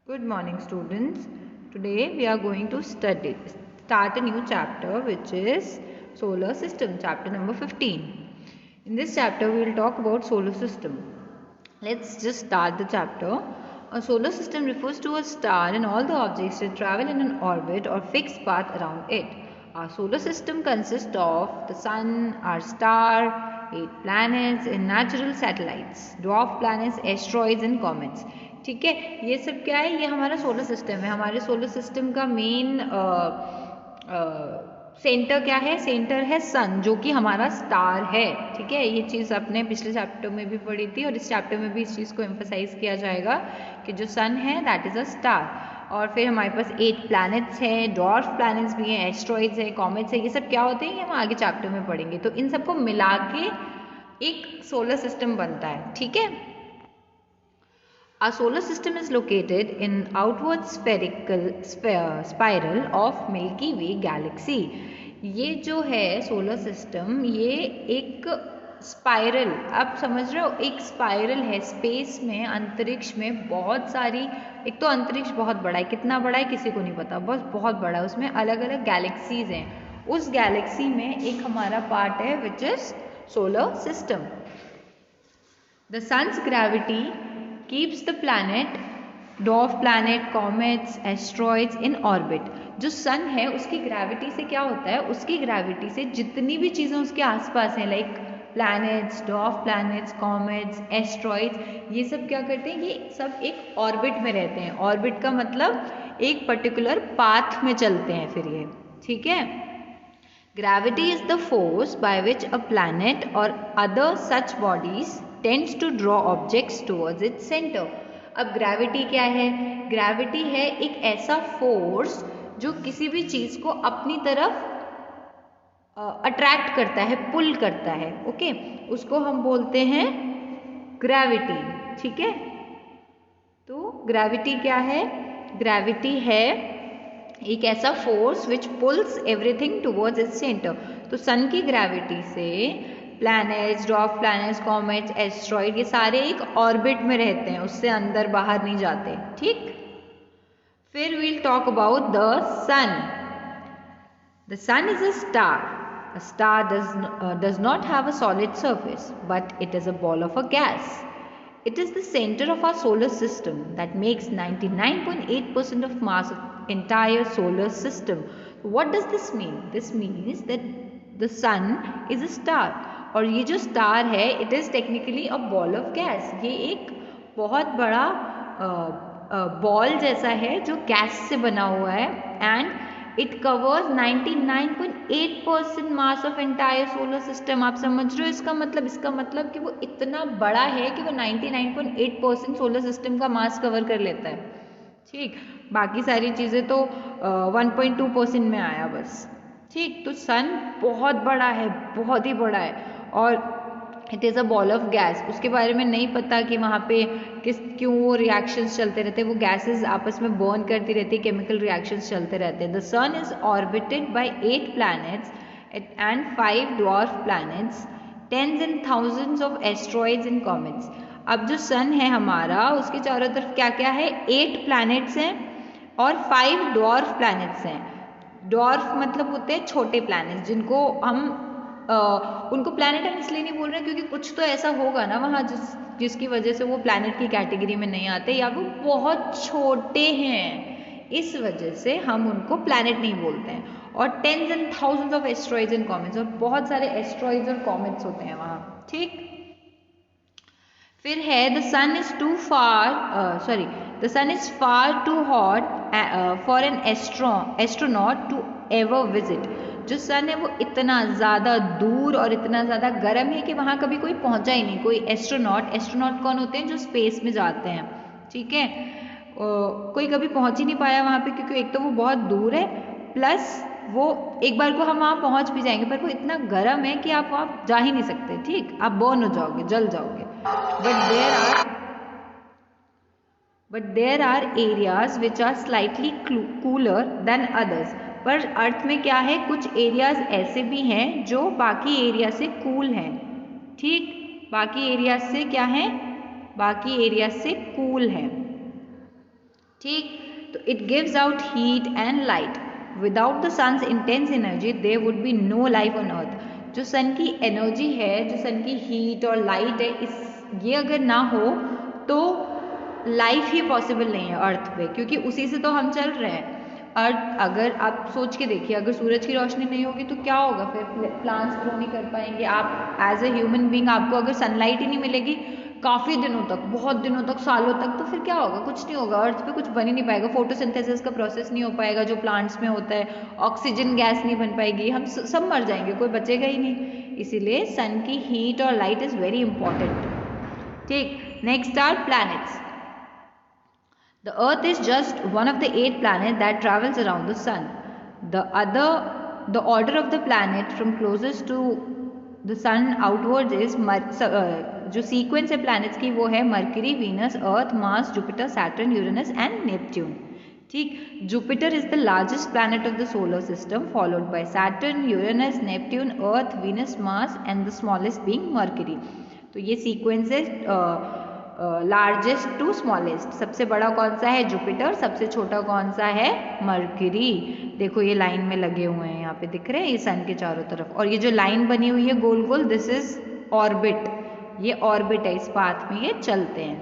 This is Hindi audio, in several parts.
Good morning, students. Today we are going to start a new chapter, which is solar system, chapter number 15. In this chapter we will talk about solar system. Let's just start the chapter. A solar system refers to a star and all the objects that travel in an orbit or fixed path around it. Our solar system consists of the sun, our star, 8 planets and natural satellites, dwarf planets, asteroids and comets. ठीक है, ये सब क्या है? ये हमारा सोलर सिस्टम है. हमारे सोलर सिस्टम का मेन सेंटर क्या है? सेंटर है सन, जो कि हमारा स्टार है. ठीक है, ये चीज़ आपने पिछले चैप्टर में भी पढ़ी थी और इस चैप्टर में भी इस चीज़ को एम्फसाइज किया जाएगा कि जो सन है दैट इज़ अ स्टार. और फिर हमारे पास 8 प्लैनेट्स हैं, डॉर्फ प्लैनेट्स भी हैं, एस्ट्रॉइड्स हैं, कॉमेट्स हैं. ये सब क्या होते हैं ये हम आगे चैप्टर में पढ़ेंगे. तो इन सबको मिला के एक सोलर सिस्टम बनता है. ठीक है. Our solar system is located in outward spherical spiral of Milky Way galaxy. ये जो है सोलर सिस्टम, ये एक स्पाइरल, आप समझ रहे हो, एक स्पाइरल है स्पेस में, अंतरिक्ष में. बहुत सारी, एक तो अंतरिक्ष बहुत बड़ा है, कितना बड़ा है किसी को नहीं पता, बस बहुत बड़ा है. उसमें अलग अलग गैलेक्सीज हैं. उस गैलेक्सी में एक हमारा पार्ट है which is solar system. The sun's gravity keeps the planet, dwarf planet, comets, asteroids in orbit. जो सन है उसकी ग्रेविटी से क्या होता है? उसकी ग्रेविटी से जितनी भी चीज़ें उसके आसपास हैं, like planets, dwarf planets, comets, asteroids, ये सब क्या करते हैं? ये सब एक ऑर्बिट में रहते हैं. ऑर्बिट का मतलब एक पर्टिकुलर पाथ में चलते हैं फिर ये. ठीक है. Gravity is the force by which a planet और other such bodies tends to draw objects towards its center. अब ग्रेविटी क्या है? ग्रेविटी है एक ऐसा फोर्स जो किसी भी चीज को अपनी तरफ अट्रैक्ट करता है, पुल करता है. ओके, उसको हम बोलते हैं ग्रेविटी. ठीक है. तो ग्रेविटी क्या है? ग्रेविटी है एक ऐसा force which pulls everything towards its centre. तो सन की ग्रेविटी से planets, dwarf planets, comets, asteroid, ये सारे एक ऑर्बिट में रहते हैं, उससे अंदर बाहर नहीं जाते. ठीक. फिर we'll talk about the sun. The sun is a star. A star does not have a solid surface, but it is a ball of a gas. It is the center of our solar system that makes 99.8% of mass of entire solar system. What does this mean? This means that the sun is a star. और ये जो स्टार है it is technically a ball of gas. ये एक बहुत बड़ा बॉल जैसा है जो गैस से बना हुआ है. And it covers 99.8% mass of entire solar system. आप समझ रहे हो इसका मतलब? इसका मतलब कि वो इतना बड़ा है कि वो 99.8% सोलर सिस्टम का मास कवर कर लेता है. ठीक. बाकी सारी चीज़ें तो 1.2% में आया बस. ठीक. तो सन बहुत बड़ा है, बहुत ही बड़ा है और it is a ball of gas. उसके बारे में नहीं पता कि वहाँ पे क्यों वो रिएक्शंस चलते रहते हैं, वो गैसेस आपस में बर्न करती रहती है, केमिकल रिएक्शंस चलते रहते हैं. The sun is orbited by 8 planets and 5 dwarf planets, tens and thousands of asteroids and comets. अब जो सन है हमारा, उसके चारों तरफ क्या क्या है? 8 प्लैनेट्स हैं और 5 ड्वार्फ प्लैनेट्स हैं. डॉर्फ मतलब होते हैं छोटे प्लैनेट्स, जिनको हम उनको प्लैनेट हम इसलिए नहीं बोल रहे क्योंकि कुछ तो ऐसा होगा ना वहाँ जिसकी वजह से वो प्लैनेट की कैटेगरी में नहीं आते, या वो बहुत छोटे हैं, इस वजह से हम उनको प्लैनेट नहीं बोलते हैं. और tens and thousands of asteroids and comets, और बहुत सारे एस्ट्रॉइड्स और कॉमेट्स होते हैं वहाँ. ठीक. फिर है the sun is the sun is far too hot for an astronaut to ever visit. जो सन है वो इतना ज़्यादा दूर और इतना ज़्यादा गर्म है कि वहाँ कभी कोई पहुँचा ही नहीं, कोई एस्ट्रोनॉट कौन होते हैं? जो स्पेस में जाते हैं. ठीक है. कोई कभी पहुँच ही नहीं पाया वहाँ पे, क्योंकि एक तो वो बहुत दूर है, प्लस वो एक बार को हम वहाँ पहुँच भी जाएंगे पर वो इतना गर्म है कि आप वहाँ जा ही नहीं सकते. ठीक. आप बर्न हो जाओगे, जल जाओगे. But there are areas which are slightly cooler than others. पर अर्थ में क्या है? कुछ एरियाज ऐसे भी हैं जो बाकी एरिया से कूल हैं. ठीक. बाकी एरियाज से क्या है? बाकी एरियाज से कूल है. ठीक। तो it gives out heat and light. Without the sun's intense energy there would be no life on Earth. जो सन की एनर्जी है, जो सन की हीट और लाइट है, ये अगर ना हो तो लाइफ ही पॉसिबल नहीं है अर्थ पे, क्योंकि उसी से तो हम चल रहे हैं। अर्थ, अगर आप सोच के देखिए, अगर सूरज की रोशनी नहीं होगी तो क्या होगा फिर? प्लांट्स ग्रो नहीं कर पाएंगे। आप एज ए ह्यूमन बींग, आपको अगर सनलाइट ही नहीं मिलेगी काफ़ी दिनों तक, बहुत दिनों तक, सालों तक, तो फिर क्या होगा? कुछ नहीं होगा, अर्थ पे कुछ बन ही नहीं पाएगा। फोटोसिंथेसिस का प्रोसेस नहीं हो पाएगा जो प्लांट्स में होता है, ऑक्सीजन गैस नहीं बन पाएगी, हम सब मर जाएंगे, कोई बचेगा ही नहीं। इसीलिए सन की हीट और लाइट इज़ वेरी इंपॉर्टेंट। ठीक। Next are planets. The Earth is just one of the 8 planets that travels around the Sun. The order of the planet from closest to the Sun outwards is जो sequence है planets की वो है Mercury, Venus, Earth, Mars, Jupiter, Saturn, Uranus and Neptune. ठीक। Jupiter is the largest planet of the solar system, followed by Saturn, Uranus, Neptune, Earth, Venus, Mars and the smallest being Mercury. तो ये sequence है लार्जेस्ट टू स्मॉलेस्ट। सबसे बड़ा कौन सा है? जुपिटर। सबसे छोटा कौन सा है? मरकरी। देखो ये लाइन में लगे हुए हैं, यहाँ पे दिख रहे हैं, ये सन के चारों तरफ। और ये जो लाइन बनी हुई है गोल गोल, दिस इज ऑर्बिट। ये ऑर्बिट है, इस पाथ में ये चलते हैं।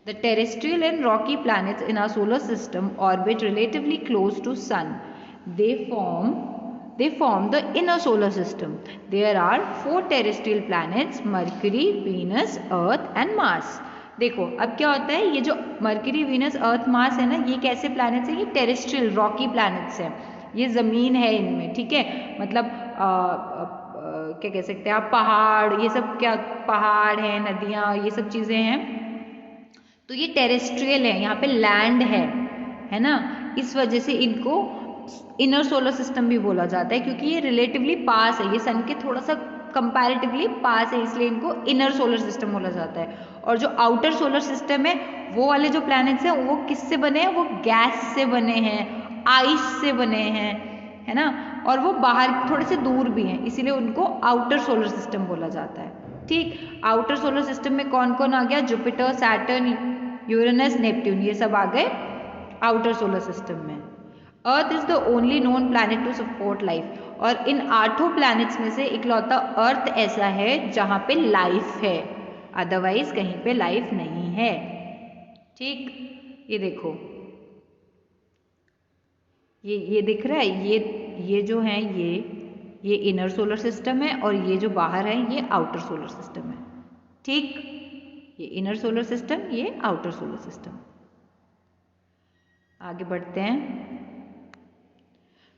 The terrestrial and rocky planets in our solar system orbit relatively close to sun. They form the inner solar system. There are 4 terrestrial planets: Mercury, Venus, Earth and Mars. देखो अब क्या होता है, ये जो मरकरी, वीनस, अर्थ, मार्स है ना, ये कैसे प्लैनेट्स हैं? ये टेरेस्ट्रियल रॉकी प्लैनेट्स हैं। ये ज़मीन है इनमें, ठीक है, मतलब क्या कह सकते हैं आप, पहाड़, ये सब क्या पहाड़ हैं, नदियाँ, ये सब चीज़ें हैं। तो ये टेरेस्ट्रियल है, यहाँ पे लैंड है ना, इस वजह से इनको इनर सोलर सिस्टम भी बोला जाता है, क्योंकि ये रिलेटिवली पास है, ये सन के थोड़ा सा कंपैरेटिवली पास है, इसलिए इनको इनर सोलर सिस्टम बोला जाता है। और जो आउटर सोलर सिस्टम है, वो वाले जो प्लैनेट्स हैं वो किससे बने हैं? वो गैस से बने हैं, आइस से बने हैं, है ना, और वो बाहर थोड़े से दूर भी हैं, इसीलिए उनको आउटर सोलर सिस्टम बोला जाता है। ठीक। आउटर सोलर सिस्टम में कौन कौन आ गया? जुपिटर, सैटर्न, यूरेनस, नेपट्यून, ये सब आ गए आउटर सोलर सिस्टम में। Earth is the only known planet to support life. और इन 8 प्लैनेट्स में से इकलौता अर्थ ऐसा है जहाँ पे लाइफ है, अदरवाइज कहीं पे लाइफ नहीं है। ठीक। ये देखो, ये दिख रहा है, ये जो है ये इनर सोलर सिस्टम है, और ये जो बाहर है ये आउटर सोलर सिस्टम है। ठीक। ये इनर सोलर सिस्टम, ये आउटर सोलर सिस्टम। आगे बढ़ते हैं।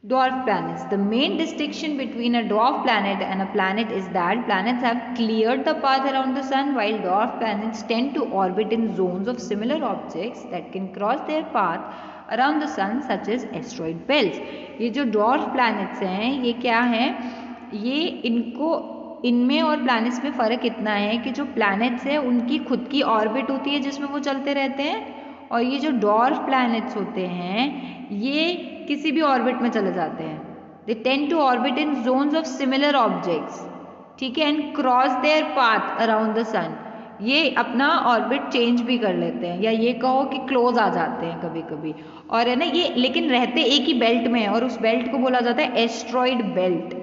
Dwarf planets. The main distinction between a dwarf planet and a planet is that planets have cleared the path around the sun, while dwarf planets tend to orbit in zones of similar objects that can cross their path around the sun, such as asteroid belts. ये जो dwarf planets हैं, ये क्या हैं? ये इनमें और planets में फ़र्क इतना है कि जो planets हैं उनकी खुद की ऑर्बिट होती है जिसमें वो चलते रहते हैं, और ये जो dwarf planets होते हैं ये किसी भी ऑर्बिट में चले जाते हैं। They tend to orbit in zones of similar objects, ठीक है, and cross their path around the sun. ये अपना ऑर्बिट चेंज भी कर लेते हैं, या ये कहो कि क्लोज आ जाते हैं कभी कभी, और है ना ये, लेकिन रहते एक ही बेल्ट में है, और उस बेल्ट को बोला जाता है एस्ट्रॉइड बेल्ट।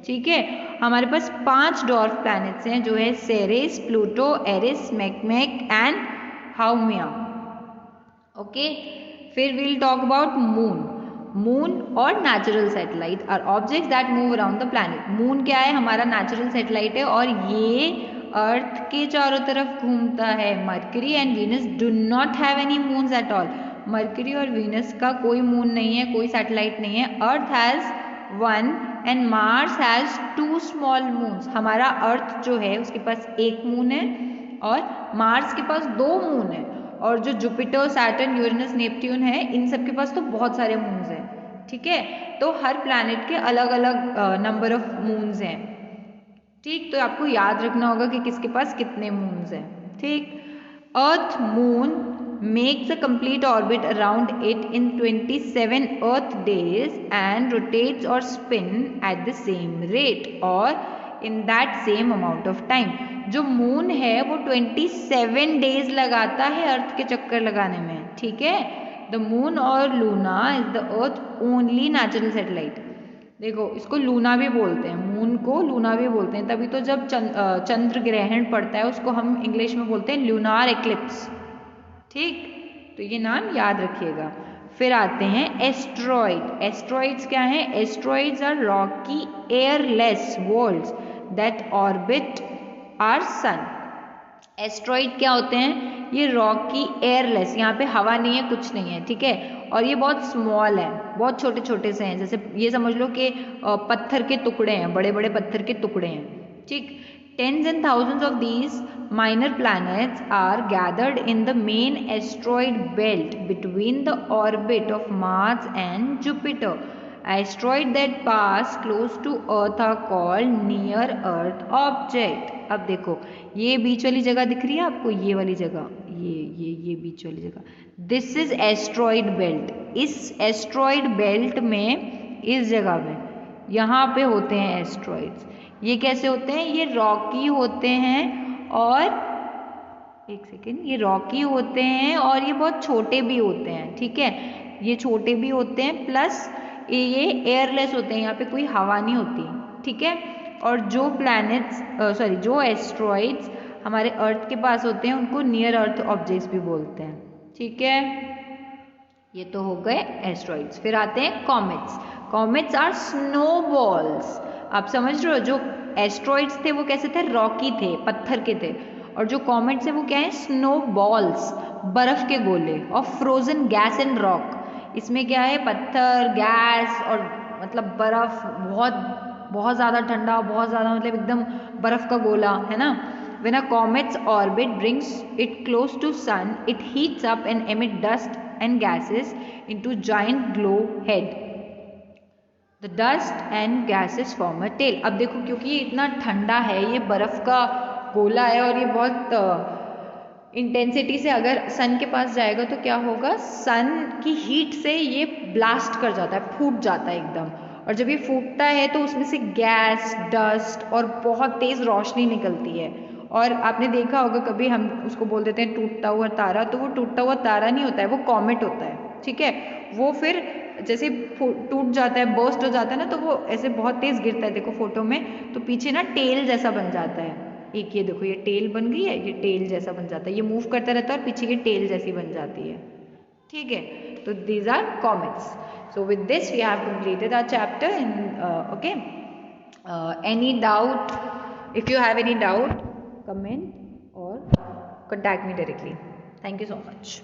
ठीक है। हमारे पास 5 डॉर्फ प्लैनेट्स हैं, जो है Ceres, Pluto, Eris, Makemake and Haumea. Okay. फिर वील टॉक अबाउट मून और natural satellite are objects that move around the planet. Moon क्या है? हमारा नेचुरल सैटेलाइट है, और ये अर्थ के चारों तरफ घूमता है। Mercury and Venus do not have any moons at all. Mercury और वीनस का कोई मून नहीं है, कोई सैटेलाइट नहीं है। Earth has 1 and Mars has 2 small moons. हमारा अर्थ जो है उसके पास 1 मून है, और मार्स के पास 2 मून है, और जो जुपिटर, सैटर्न, यूरेनस, नेपट्यून है, इन सब के पास तो बहुत सारे मून्स हैं। ठीक है। तो हर प्लैनेट के अलग अलग नंबर ऑफ मून्स हैं। ठीक। तो आपको याद रखना होगा कि किसके पास कितने मून्स हैं। ठीक। Earth moon makes a complete orbit around it in 27 earth days and rotates or spin at the same rate or in that same amount of time। जो मून है वो 27 डेज लगाता है अर्थ के चक्कर लगाने में। ठीक है। द मून और Luna is the earth only natural satellite. देखो इसको लूना भी बोलते हैं, मून को लूना भी बोलते हैं, तभी तो जब चंद्र ग्रहण पड़ता है उसको हम इंग्लिश में बोलते हैं ल्यूनार एक्लिप्स। ठीक, तो ये नाम याद रखिएगा। फिर आते हैं एस्ट्रॉइड। एस्ट्रॉइड्स क्या हैं? Asteroids are rocky airless worlds that orbit our sun. Asteroid क्या होते हैं? ये रॉकी एयरलेस, यहाँ पे हवा नहीं है, कुछ नहीं है, ठीक है, और ये बहुत स्मॉल है, बहुत छोटे छोटे से हैं, जैसे ये समझ लो कि पत्थर के टुकड़े हैं, बड़े बड़े पत्थर के टुकड़े हैं। ठीक, tens and thousands of these minor planets are gathered in the main asteroid belt between the orbit of Mars and Jupiter. Asteroids that pass close to Earth are called near Earth object. अब देखो ये बीच वाली जगह दिख रही है आपको, ये वाली जगह, ये बीच वाली जगह, दिस इज एस्ट्रॉइड बेल्ट। इस एस्ट्रॉइड बेल्ट में, इस जगह में, यहाँ पे होते हैं एस्ट्रॉइड्स। ये कैसे होते हैं? ये रॉकी होते हैं, और एक सेकेंड, ये रॉकी होते हैं और ये बहुत छोटे भी होते हैं, ठीक है, ये छोटे भी होते हैं, प्लस ये एयरलेस होते हैं, यहाँ पे कोई हवा नहीं होती, ठीक है। और जो प्लैनेट्स जो एस्ट्रॉइड्स हमारे अर्थ के पास होते हैं उनको नियर अर्थ ऑब्जेक्ट्स भी बोलते हैं, ठीक है। ये तो हो गए एस्ट्रॉइड्स। फिर आते हैं कॉमेट्स। Comets are snowballs. आप समझ रहे हो, जो एस्ट्रॉइड्स थे वो कैसे थे? रॉकी थे, पत्थर के थे, और जो कॉमेट्स हैं वो क्या है? स्नोबॉल्स, बर्फ के गोले, और फ्रोजन गैस एंड रॉक। इसमें क्या है? पत्थर, गैस और मतलब बर्फ, बहुत ज़्यादा ठंडा, बहुत ज़्यादा मतलब एकदम बर्फ का गोला, है ना। When a comet's orbit brings it close to sun, it heats up and emits dust and gases into giant glow head. The dust and gases form a tail. अब देखो क्योंकि ये इतना ठंडा है, ये बर्फ का गोला है, और ये बहुत इंटेंसिटी से अगर सन के पास जाएगा तो क्या होगा? सन की हीट से ये ब्लास्ट कर जाता है, फूट जाता है एकदम, और जब ये फूटता है तो उसमें से गैस, डस्ट और बहुत तेज रोशनी निकलती है। और आपने देखा होगा कभी, हम उसको बोल देते हैं टूटता हुआ तारा, तो वो टूटता हुआ तारा नहीं होता है, वो कॉमेट होता है, ठीक है। वो फिर जैसे टूट जाता है, बर्स्ट हो जाता है ना, तो वो ऐसे बहुत तेज गिरता है, देखो फोटो में, तो पीछे ना टेल जैसा बन जाता है। एक ये देखो, ये टेल बन गई है, ये टेल जैसा बन जाता है, ये मूव करता रहता है और पीछे की टेल जैसी बन जाती है, ठीक है। तो these are comets. So with this we have completed our chapter. Okay. Any doubt? If you have any doubt, comment or contact me directly. Thank you so much.